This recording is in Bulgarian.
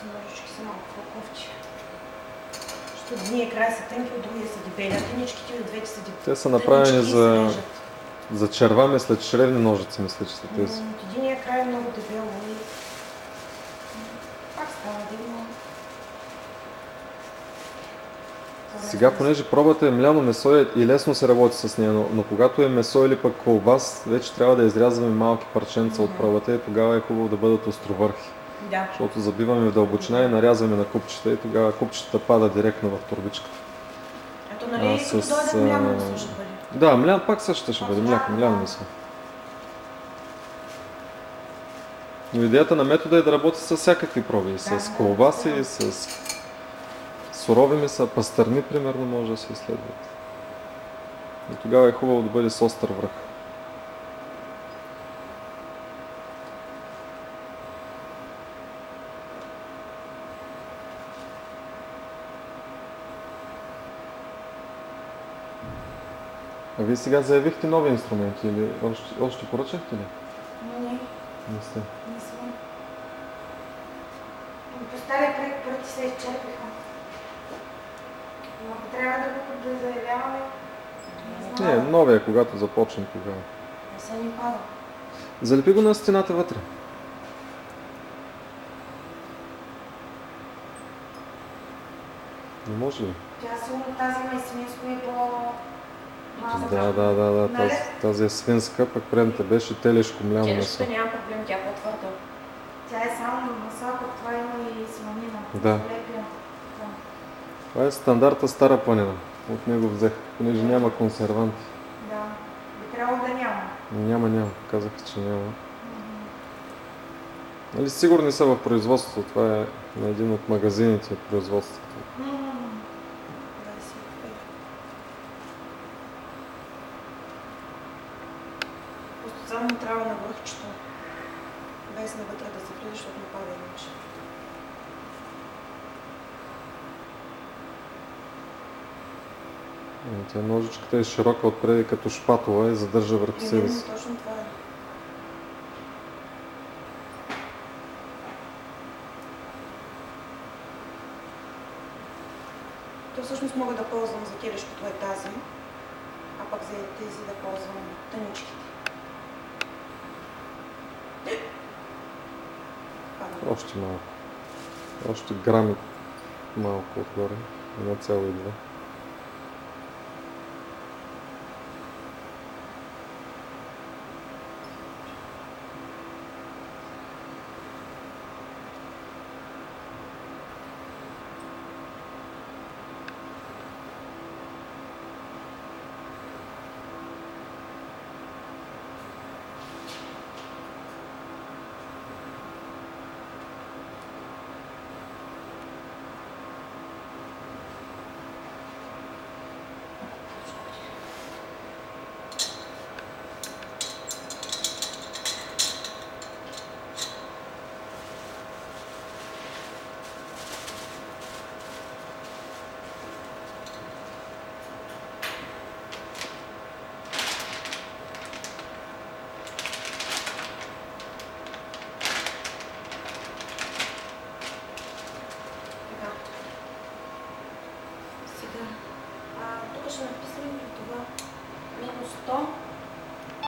ножички са малко по-ковчи. Защото едния край са тънки, от другия са дебели, а тъничките от двете са дебели. Те са направени за черва, мисля, че чревни ножици, мисля, че са тези. От единия край е много дебело и пак става дебело. Сега, понеже пробата е мляно месо и лесно се работи с нея, но когато е месо или пък колбас, вече трябва да изрязваме малки парченца от пробата и тогава е хубаво да бъдат островърхи. Да. Защото забиваме в дълбочина и нарязваме на купчета и тогава купчетата пада директно в турбичката. Ето, нали, като дойде мляно месо ще бъде? Да, млян пак също ще бъде, мляно месо. Но идеята на метода е да работи с всякакви проби, и с колбаси, и с сурови меса, пастърни, примерно, може да се изследват. И тогава е хубаво да бъде с остър връх. А вие сега заявихте нови инструменти или още поръчахте ли? Не. Не сте. Не съм. По стария проект пърти се изчерпиха. Но ако трябва да заявяваме, не знам. Не, новия, когато започнем тогава. Не се ни пада. Залепи го на стената вътре. Не може ли? Тя сигурно тази майсининско е по... Да. Тази е свинска, пък предната беше телешко мляно месо. Телешката няма проблем, тя е по-твърда. Тя е само месо, пък това има и сланина. Да. Това е стандарта Стара планина. От него взех, понеже няма консерванти. Да. Би трябвало да няма. Няма. Казах, че няма. Нали, сигурни са в производството. Това е на един от магазините в производството. Просто само трябва на върхчето. Без навътре да се влиза, защото не пада иначе. Тя ножичката е широка отпреди като шпатула и задържа върху себе си. Точно това е. То всъщност мога да ползвам за телешкото е тази, а пък за тези да ползвам тъничките. Още малко. Още грами малко отгоре. 1,2.